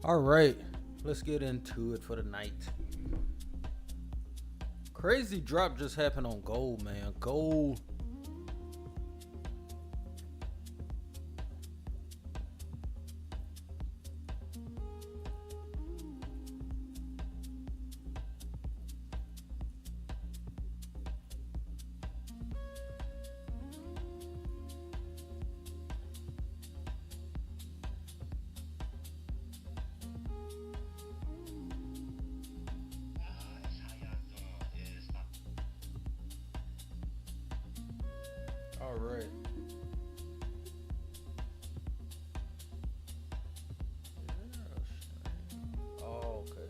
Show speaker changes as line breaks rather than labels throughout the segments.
All right, let's get into it for the night. Crazy drop just happened on gold, man. Gold. All right. Oh, okay.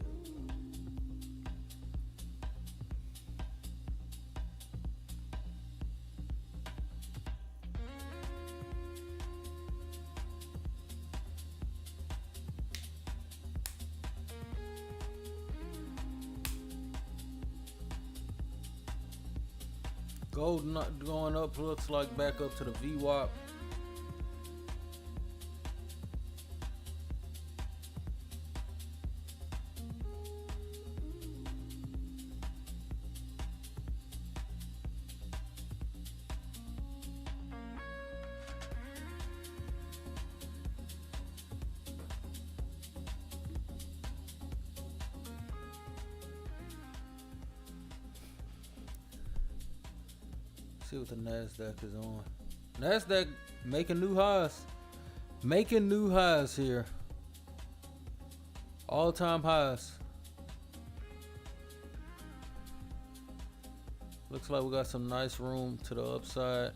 Gold not going up, looks like back up to the VWAP. See what the NASDAQ is on. NASDAQ making new highs. Making new highs here. All-time highs. Looks like we got some nice room to the upside.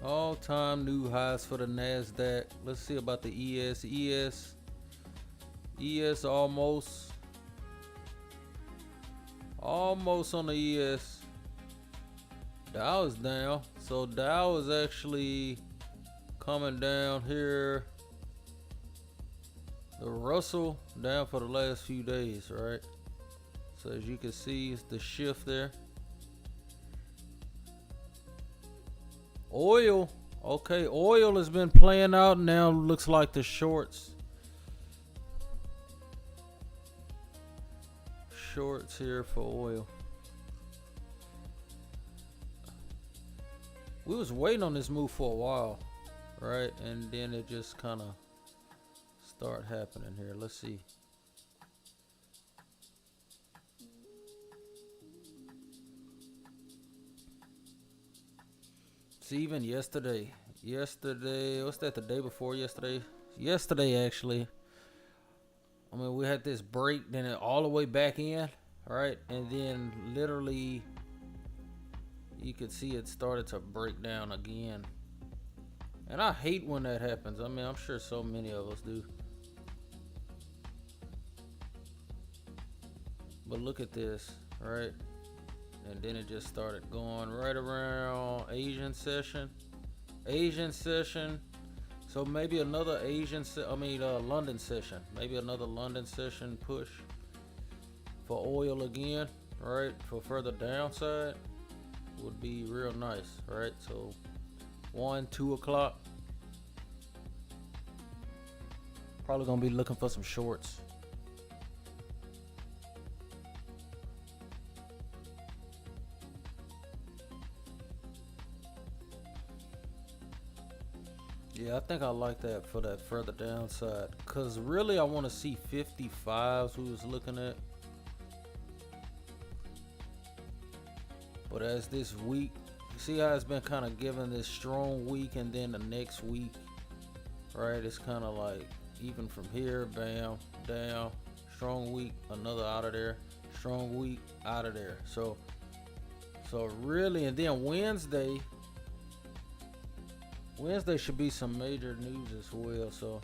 All-time new highs for the NASDAQ. Let's see about the ES. ES almost on the ES. Dow is down. So Dow is actually coming down here. The Russell down for the last few days, right? So as you can see, it's the shift there. Oil, okay, oil has been playing out now. Looks like the shorts here for oil. We was waiting on this move for a while, right? And then it just kind of start happening here. Let's see. See, even yesterday, what's that, the day before yesterday actually, I mean, we had this break, then it all the way back in, right? And then literally you could see it started to break down again. And I hate when that happens. I mean, I'm sure so many of us do. But look at this, right? And then it just started going right around Asian session. So maybe another London session. Maybe another London session push for oil again, right? For further downside would be real nice, right? So 1, 2 o'clock. Probably gonna be looking for some shorts. Yeah, I think I like that for that further downside. Cause really I want to see 55s we was looking at. But as this week, you see how it's been kind of giving this strong week, and then the next week, right? It's kind of like even from here, bam, down, strong week, another out of there, strong week, out of there. So really, and then Wednesday should be some major news as well. So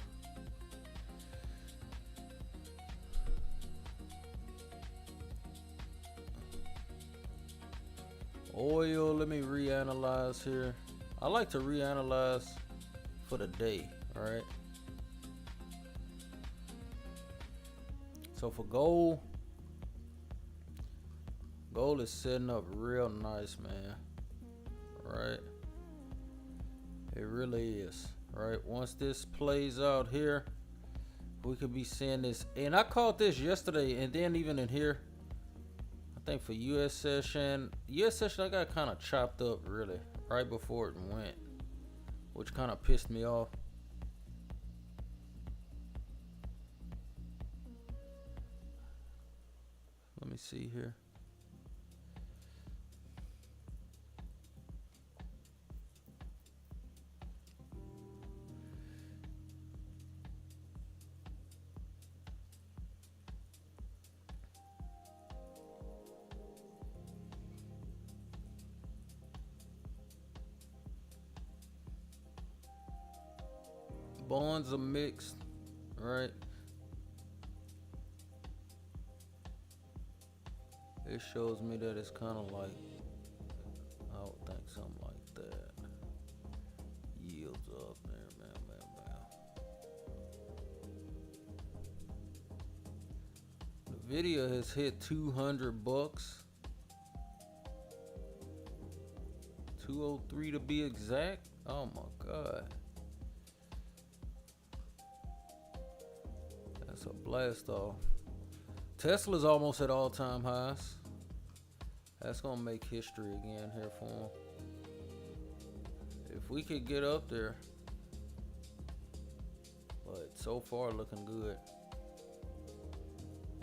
oil, let me reanalyze here. I like to reanalyze for the day, all right? So for gold is setting up real nice, man. Right? It really is. Right? Once this plays out here, we could be seeing this. And I called this yesterday, and then even in here, I think for US session, I got kind of chopped up really right before it went, which kind of pissed me off. Let me see here. Bonds are mixed, right? It shows me that it's kind of like, I would think something like that. Yields up there, man. The video has hit 200 bucks. 203 to be exact. Oh my god. That's a blast off. Tesla's almost at all-time highs. That's gonna make history again here for him. If we could get up there, but so far looking good.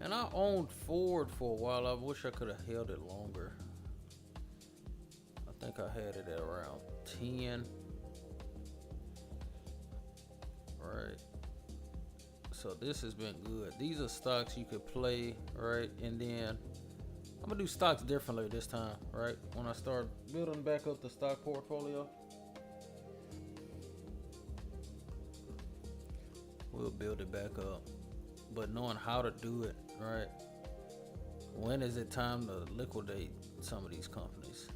And I owned Ford for a while. I wish I could have held it longer. I think I had it at around 10. Right. So this has been good. These are stocks you could play, right? And then I'm gonna do stocks differently this time, right? When I start building back up the stock portfolio, we'll build it back up. But knowing how to do it, right? When is it time to liquidate some of these companies?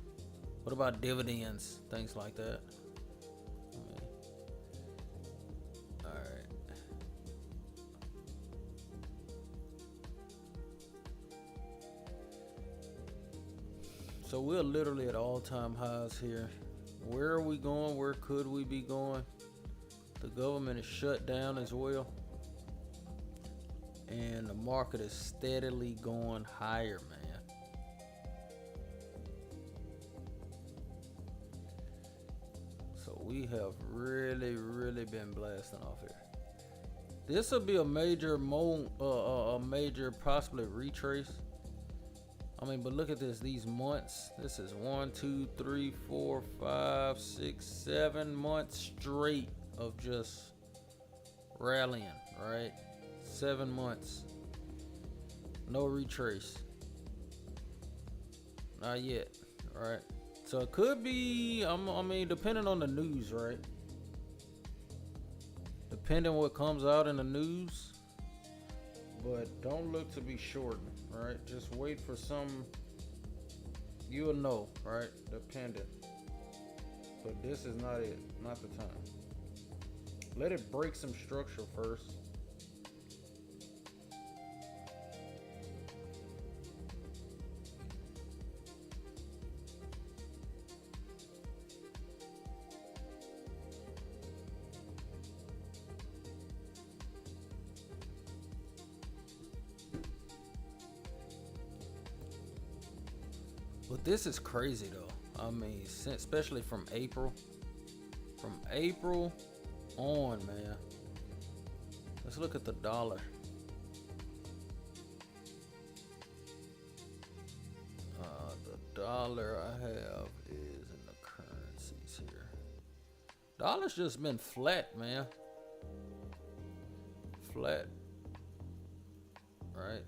What about dividends, things like that? So we're literally at all-time highs here. Where are we going? Where could we be going? The government is shut down as well. And the market is steadily going higher, man. So we have really been blasting off here. This will be a major possibly retrace. I mean, but look at this, these months. This is 1, 2, 3, 4, 5, 6, 7 months straight of just rallying, right? 7 months. No retrace. Not yet, right? So it could be, I mean, depending on the news, right? Depending what comes out in the news. But don't look to be shorting, right? Just wait for some, you'll know, right? Dependent. But this is not it, not the time. Let it break some structure first. But this is crazy though. I mean, especially from April. From April on, man. Let's look at the dollar. The dollar I have is in the currencies here. Dollar's just been flat, man. Flat. Right?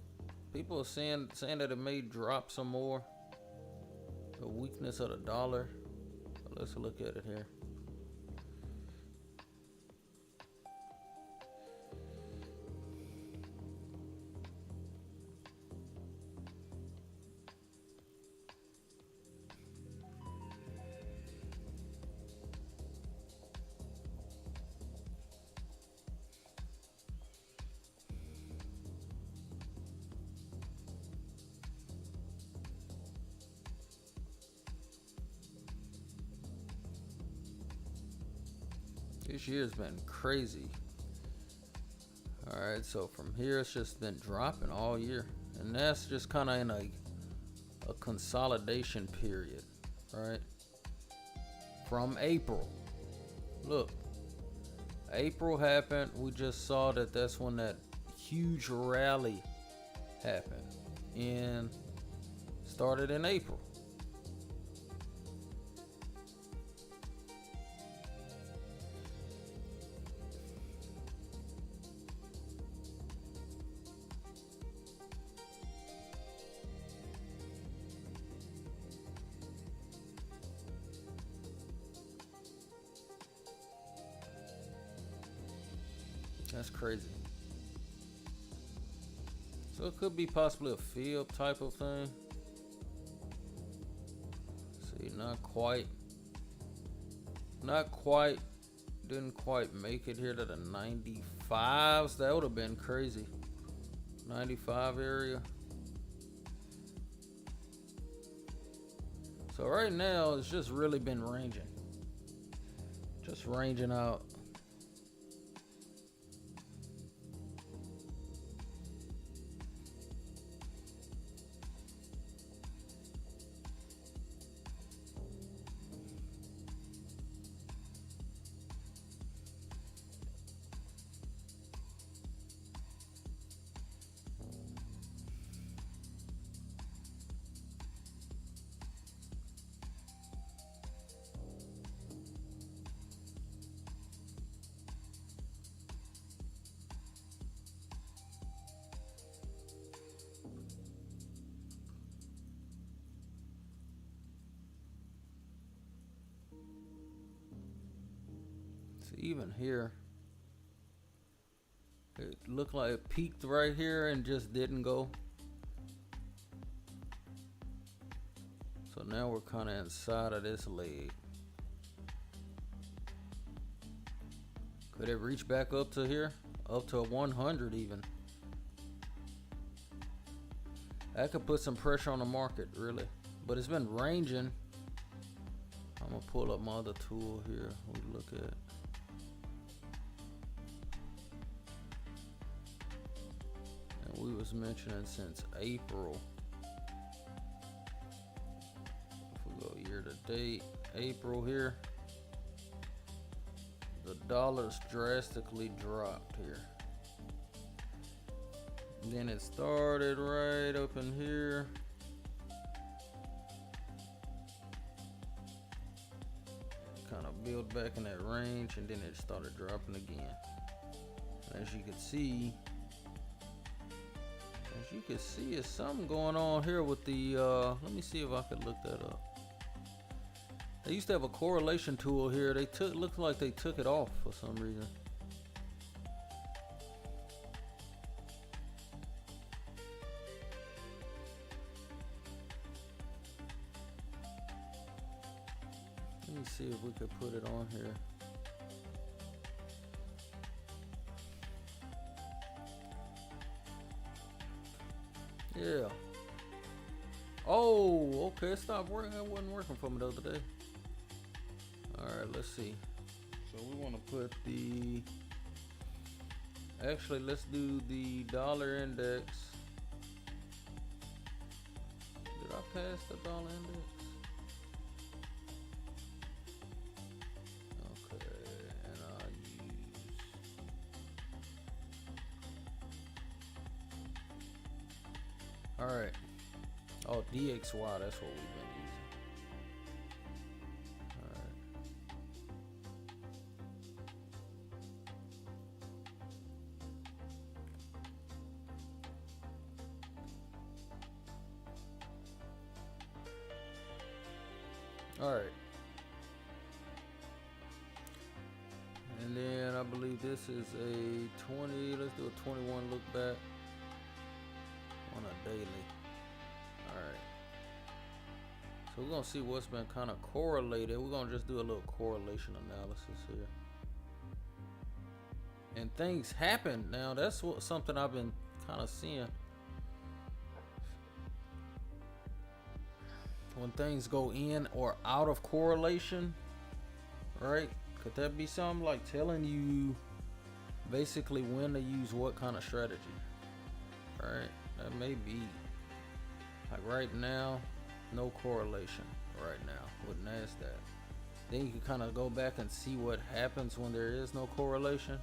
People are saying that it may drop some more. The weakness of the dollar. Let's look at it here. This year's been crazy. Alright, so from here it's just been dropping all year. And that's just kind of in a consolidation period, right? From April. Look, April happened. We just saw that that's when that huge rally happened. And started in April. That's crazy. So it could be possibly a field type of thing. See, not quite. Not quite. Didn't quite make it here to the 95s. That would have been crazy. 95 area. So right now it's just really been ranging. Just ranging out. Even here, it looked like it peaked right here and just didn't go. So now we're kind of inside of this leg. Could it reach back up to here? Up to 100 even. That could put some pressure on the market, really. But it's been ranging. I'm gonna pull up my other tool here. We look at. We was mentioning since April. If we go year to date, April here, the dollar's drastically dropped here. And then it started right up in here. Kind of built back in that range, and then it started dropping again. As you can see, it's something going on here with the, let me see if I could look that up. They used to have a correlation tool here. Looks like they took it off for some reason. Let me see if we could put it on here. Yeah. Oh, okay. It stopped working. It wasn't working for me the other day. Alright, let's see. So we want to put the. Actually, let's do the dollar index. Did I pass the dollar index? Okay, and I'll use. Alright. Oh, DXY, that's what we've been using. Alright. And then I believe this is a 20, let's do a 21 look back on a daily. Alright. So we're going to see what's been kind of correlated. We're going to just do a little correlation analysis here. And things happen now. That's something I've been kind of seeing. When things go in or out of correlation, right? Could that be something like telling you basically when to use what kind of strategy? Alright, that may be. Like right now, no correlation right now with NASDAQ. Then you can kind of go back and see what happens when there is no correlation.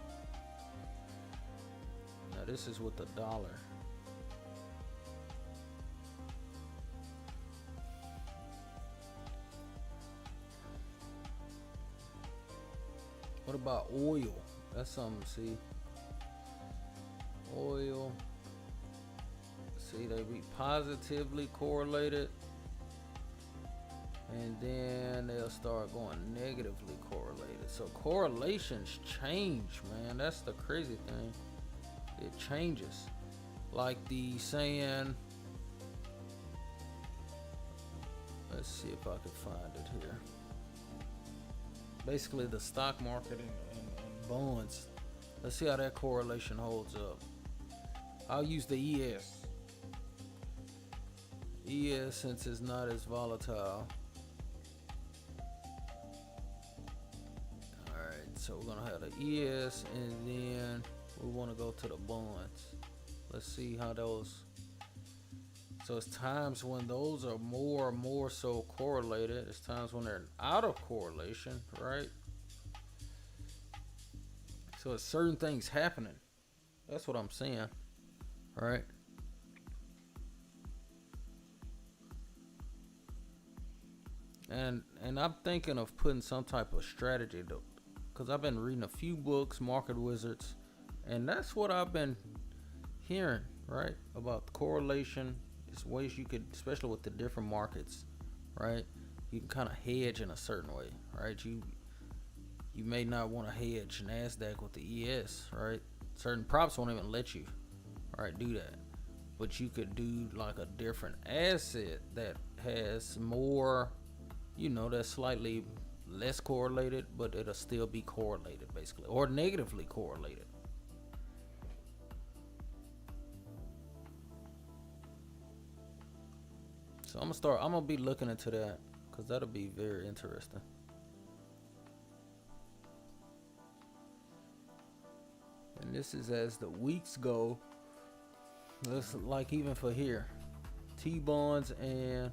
Now this is with the dollar. What about oil? That's something to see. Oil. See, they be positively correlated. And then they'll start going negatively correlated. So correlations change, man. That's the crazy thing. It changes. Like the saying, let's see if I can find it here. Basically the stock market and bonds. Let's see how that correlation holds up. I'll use the ES. ES, since it's not as volatile. So we're gonna have the ES, and then we want to go to the bonds. Let's see how those. So it's times when those are more so correlated. It's times when they're out of correlation, right? So it's certain things happening. That's what I'm saying, right? And I'm thinking of putting some type of strategy though. Because I've been reading a few books, Market Wizards, and that's what I've been hearing, right? About correlation. It's ways you could, especially with the different markets, right? You can kind of hedge in a certain way, right? You may not want to hedge NASDAQ with the ES, right? Certain props won't even let you, right, do that. But you could do like a different asset that has more, that's slightly less correlated, but it'll still be correlated basically, or negatively correlated. So I'm gonna be looking into that, because that'll be very interesting. And this is as the weeks go. Let's, like, even for here, T-bonds, and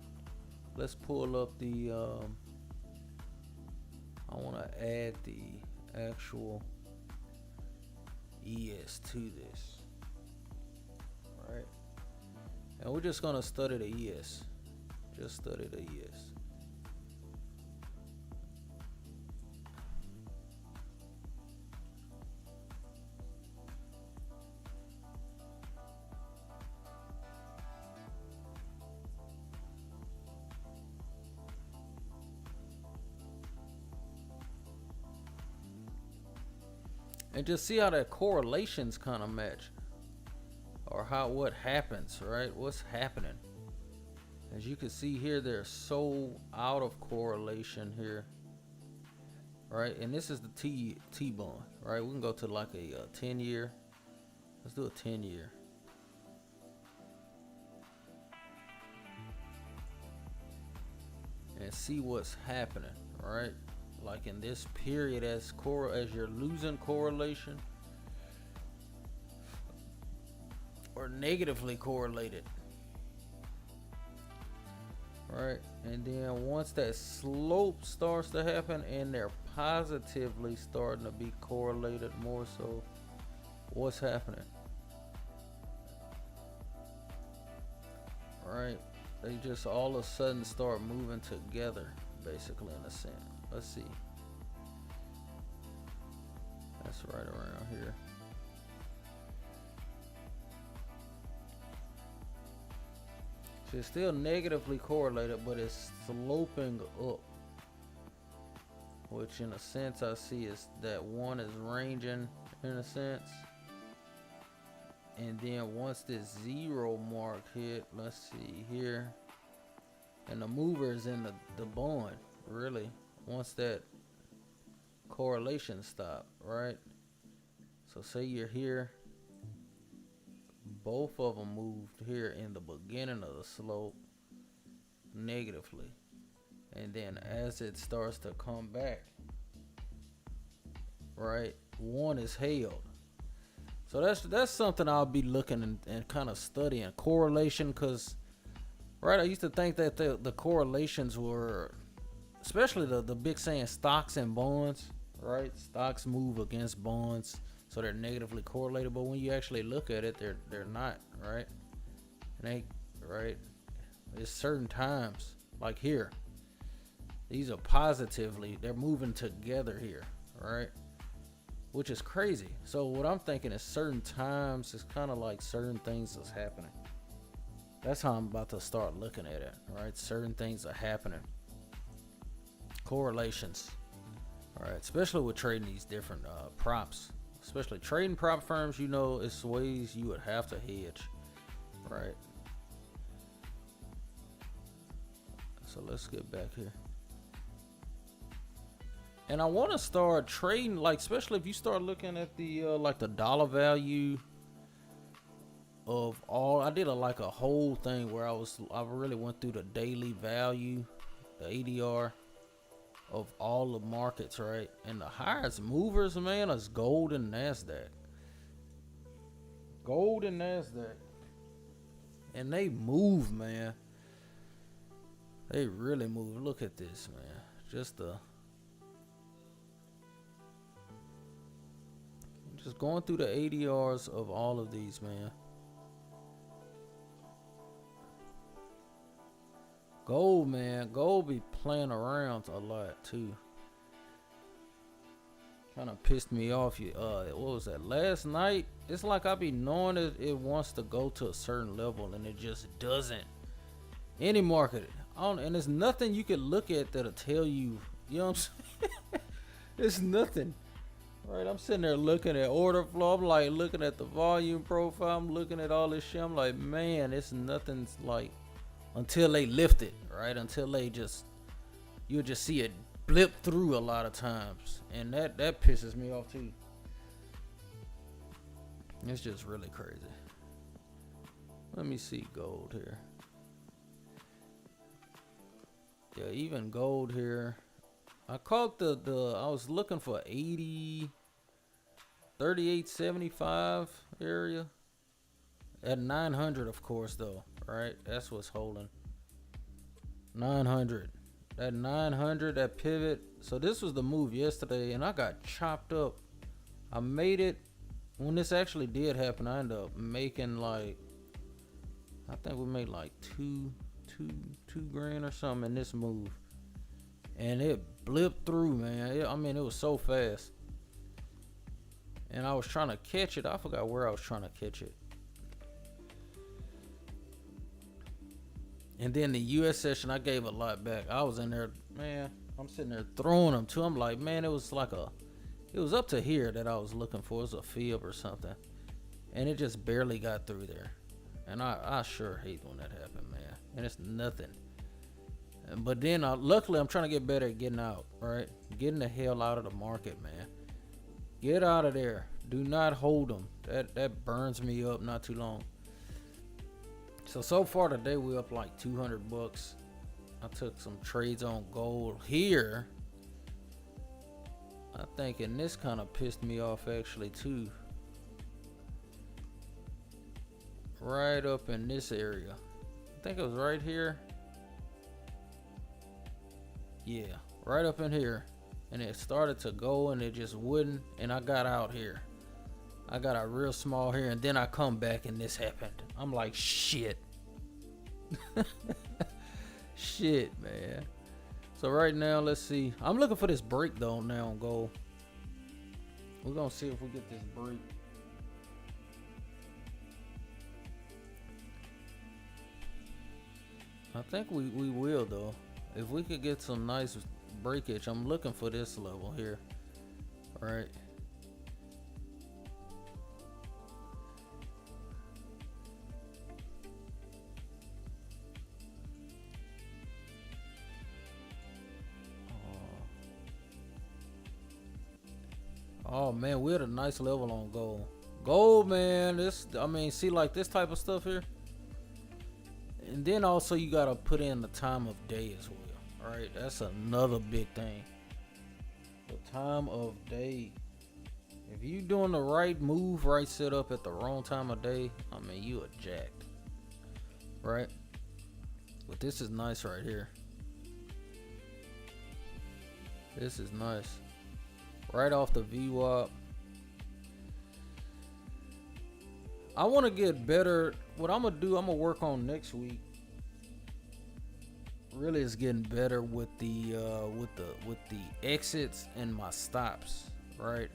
let's pull up the I want to add the actual ES to this, right? And we're just gonna study the ES. Just study the ES. And just see how that correlations kind of match, or what happens, right? What's happening? As you can see here, they're so out of correlation here, right? And this is the T-bond, right? We can go to like a 10-year. Let's do a 10-year. And see what's happening, right? Like in this period, as you're losing correlation or negatively correlated, right? And then once that slope starts to happen and they're positively starting to be correlated more so, what's happening? Right? They just all of a sudden start moving together, basically, in a sense. Let's see. That's right around here. So it's still negatively correlated, but it's sloping up. Which in a sense I see is that one is ranging in a sense. And then once this 0 mark hit, let's see here. And the mover is in the bond, really. Once that correlation stop, right? So say you're here, both of them moved here in the beginning of the slope negatively, and then as it starts to come back, right? One is held. So that's something I'll be looking and kind of studying correlation, because right, I used to think that the correlations were, especially the big saying stocks and bonds, right? Stocks move against bonds, so they're negatively correlated. But when you actually look at it, they're not, right? And they, right? It's certain times, like here, these are positively, they're moving together here, right? Which is crazy. So what I'm thinking is certain times, it's kind of like certain things is happening. That's how I'm about to start looking at it, right? Certain things are happening. Correlations, all right? Especially with trading these different props, especially trading prop firms. You know, it's ways you would have to hedge, right? So let's get back here. And I want to start trading, like, especially if you start looking at the like the dollar value of all. I did like a whole thing where I really went through the daily value, the ADR of all the markets, right? And the highest movers, man, is gold and NASDAQ. Gold and NASDAQ. And they move, man. They really move. Look at this, man. Just going through the ADRs of all of these, man. Gold, man. Gold be playing around a lot, too. Kind of pissed me off. What was that? Last night? It's like I be knowing it wants to go to a certain level, and it just doesn't. Any market. And there's nothing you can look at that'll tell you. You know what I'm saying? There's nothing. Right, I'm sitting there looking at order flow. I'm like looking at the volume profile. I'm looking at all this shit. I'm like, man, it's nothing's like until they lift it, right? Until they you'll just see it blip through a lot of times, and that pisses me off too. It's just really crazy. Let me see gold here. Yeah, even gold here. I caught I was looking for 38.75 area at 900, of course, though, right? That's what's holding 900. That 900, that pivot. So this was the move yesterday, and I got chopped up. I made it when this actually did happen. I ended up making I think we made like two grand or something in this move. And it blipped through, man. It was so fast. And I was trying to catch it. I forgot where I was trying to catch it. And then the US session, I gave a lot back. I was in there, man. I'm sitting there throwing them too. I'm like, man, it was up to here that I was looking for. It was a fib or something. And it just barely got through there. And I sure hate when that happened, man. And it's nothing. But then, luckily, I'm trying to get better at getting out, right? Getting the hell out of the market, man. Get out of there. Do not hold them. That burns me up not too long. So far today, we're up like $200. I took some trades on gold here. I think, and this kind of pissed me off actually too. Right up in this area. I think it was right here. Yeah, right up in here. And it started to go and it just wouldn't. And I got out here. I got a real small here. And then I come back and this happened. I'm like, shit. Shit, man. So right now, let's see. I'm looking for this break though now on gold. We're going to see if we get this break. I think we will though. If we could get some nice breakage, I'm looking for this level here. All right. Oh man, we're at a nice level on gold. Gold, man. See, like this type of stuff here. And then also you gotta put in the time of day as well. All right, that's another big thing. The time of day. If you doing the right move, right setup at the wrong time of day, I mean, you are jacked, right? But this is nice right here. This is nice. Right off the VWAP. I want to get better. What I'm gonna do, I'm gonna work on next week. Really, is getting better with the exits and my stops. Right.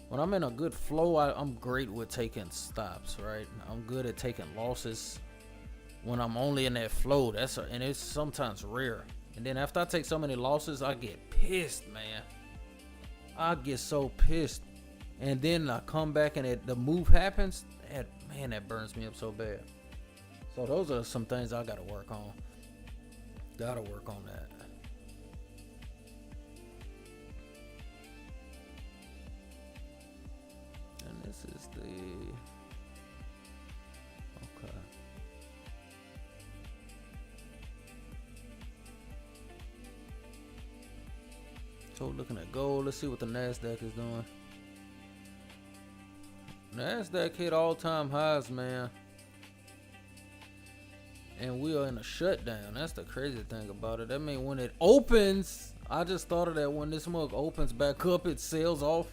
When I'm in a good flow, I'm great with taking stops. Right. I'm good at taking losses when I'm only in that flow. And it's sometimes rare. And then after I take so many losses, I get pissed, man. I get so pissed. And then I come back and the move happens. That burns me up so bad. So those are some things I gotta work on. Gotta work on that. And this is the okay. So looking at gold, let's see what the NASDAQ is doing. NASDAQ hit all-time highs, man. And we are in a shutdown. That's the crazy thing about it. I mean, when it opens, I just thought of that. When this mug opens back up, it sells off.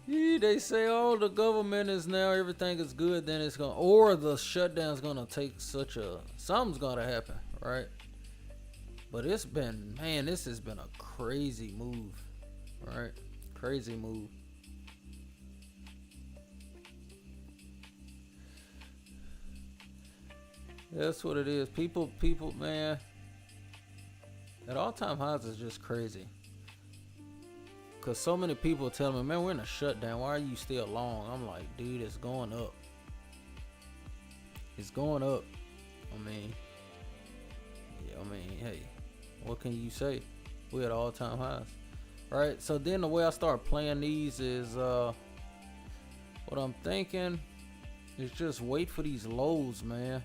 Yeah, they say, oh, the government is now, everything is good, then it's gonna, or the shutdown's gonna take something's gonna happen, right? But it's been, man, this has been a crazy move, right? Crazy move. That's what it is. People, man, at all-time highs is just crazy. Because so many people tell me, man, we're in a shutdown. Why are you still long? I'm like, dude, it's going up. It's going up. I mean, hey, what can you say? We're at all-time highs. Right? So then the way I start playing these is, what I'm thinking is just wait for these lows, man.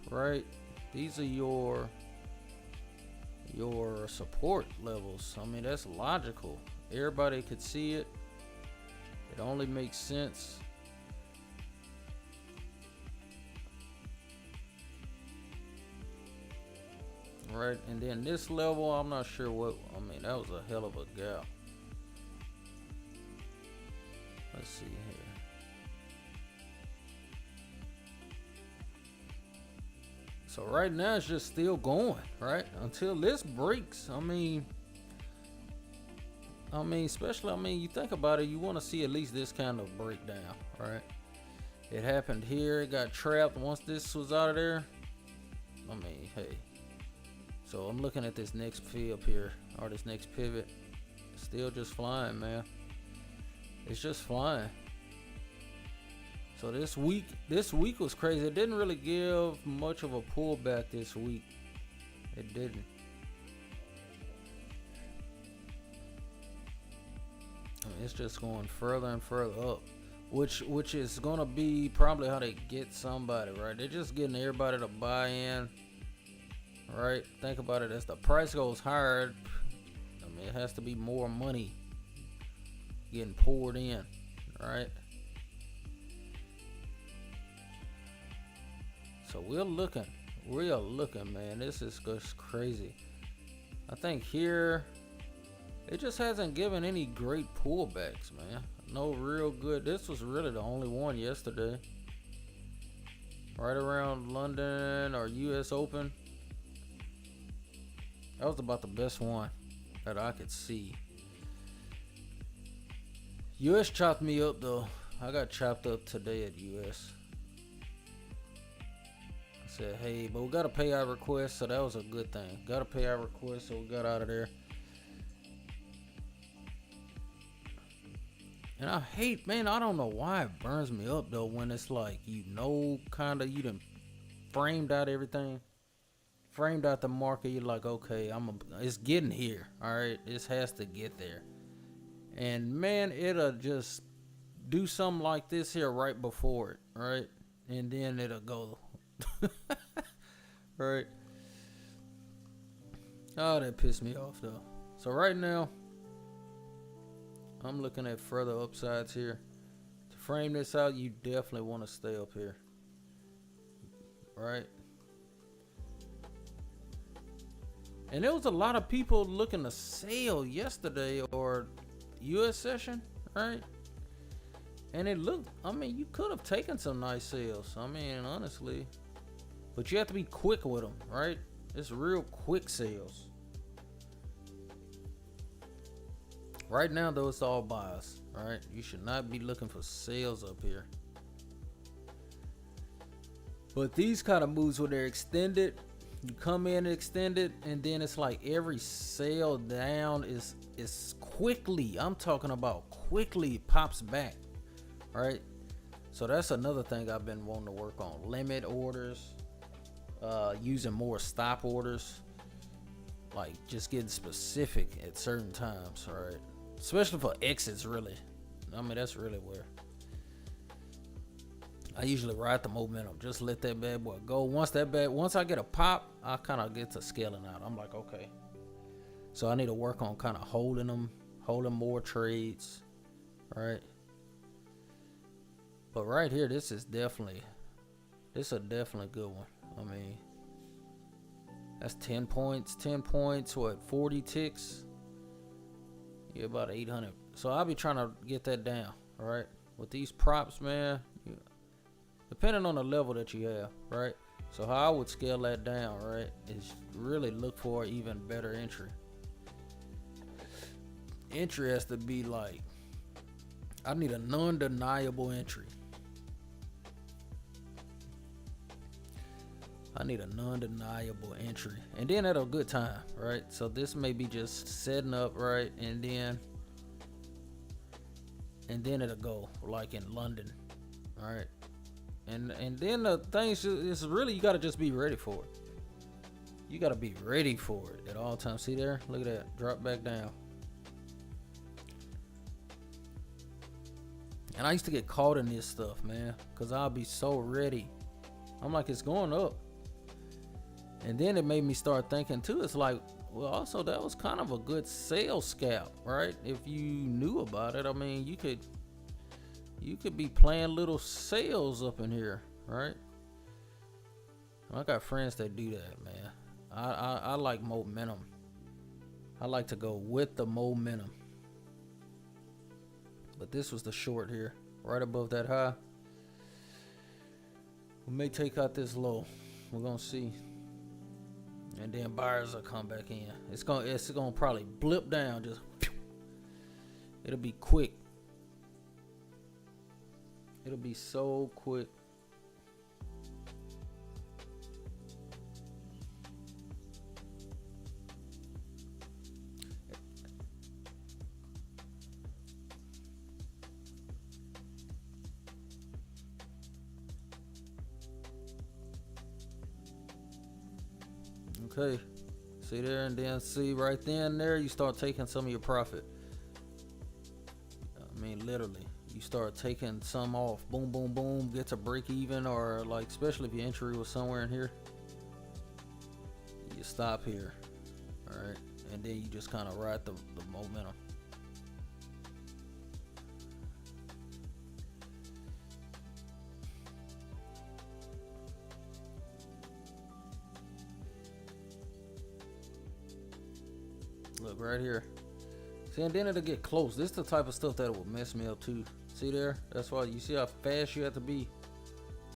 Right, these are your support levels. I mean, that's logical. Everybody could see it. It only makes sense. Right, and then this level, I'm not sure what, I mean, that was a hell of a gap. Let's see here. So right now it's just still going, right? Until this breaks. I mean, especially, you think about it, you want to see at least this kind of breakdown, right? It happened here, it got trapped once this was out of there. I mean, hey. So I'm looking at this next flip here, or this next pivot. Still just flying, man. It's just flying. So this week was crazy. It didn't really give much of a pullback this week. It didn't. I mean, it's just going further and further up, which is gonna be probably how they get somebody, right? They're just getting everybody to buy in, right? Think about it. As the price goes higher, I mean, it has to be more money getting poured in, right? So we're looking, man. This is just crazy. I think here, it just hasn't given any great pullbacks, man. No real good. This was really the only one yesterday. Right around London or US Open. That was about the best one that I could see. US chopped me up though. I got chopped up today at US. Said, hey, but we got a payout request, so that was a good thing. Got a payout request, so we got out of there. And I hate, man, I don't know why it burns me up though when it's like, kind of, you done framed out everything, framed out the market. You're like, okay, it's getting here, all right. This has to get there, and man, it'll just do something like this here right before it, right, and then it'll go. Right. Oh, that pissed me off though. So right now, I'm looking at further upsides here. To frame this out, you definitely want to stay up here, right? And there was a lot of people looking to sell yesterday or U.S. session, right? And it looked, I mean, you could have taken some nice sales. I mean, honestly. But you have to be quick with them, right? It's real quick sales. Right now, though, it's all buys, right? You should not be looking for sales up here. But these kind of moves when they're extended, you come in and extend it, and then it's like every sale down is quickly. I'm talking about quickly pops back, right? So that's another thing I've been wanting to work on. Limit orders, using more stop orders, like just getting specific at certain times, right? Especially for exits, really. I mean, that's really where I usually ride the momentum. Just let that bad boy go. Once I get a pop, I kind of get to scaling out. I'm like, okay. So I need to work on kind of holding more trades, right? But right here, this is definitely a definitely good one. I mean, that's 10 points. 10 points, what, 40 ticks? Yeah, about 800. So I'll be trying to get that down, all right? With these props, man, depending on the level that you have, right? So how I would scale that down, right, is really look for even better entry. Entry has to be like, I need a non-deniable entry. I need a non-deniable entry, and then at a good time, right? So this may be just setting up, right, and then it'll go like in London, all right? And then the things is really, you gotta just be ready for it. You gotta be ready for it at all times. See there? Look at that. Drop back down. And I used to get caught in this stuff, man, because I'll be so ready. I'm like, it's going up. And then it made me start thinking too, it's like, well, also that was kind of a good sales scalp, right? If you knew about it, I mean, you could be playing little sales up in here, right? I got friends that do that, man. I like momentum. I like to go with the momentum. But this was the short here, right above that high. We may take out this low. We're gonna see. And then buyers will come back in. It's gonna probably blip down, just it'll be quick. It'll be so quick. Okay, see there, and then see right then there, you start taking some of your profit. I mean, literally, you start taking some off. Boom, boom, boom, get to break even, or like, especially if your entry was somewhere in here, you stop here, all right, and then you just kind of ride the momentum. Look right here. See, and then it'll get close. This is the type of stuff that will mess me up too. See there? That's why you see how fast you have to be.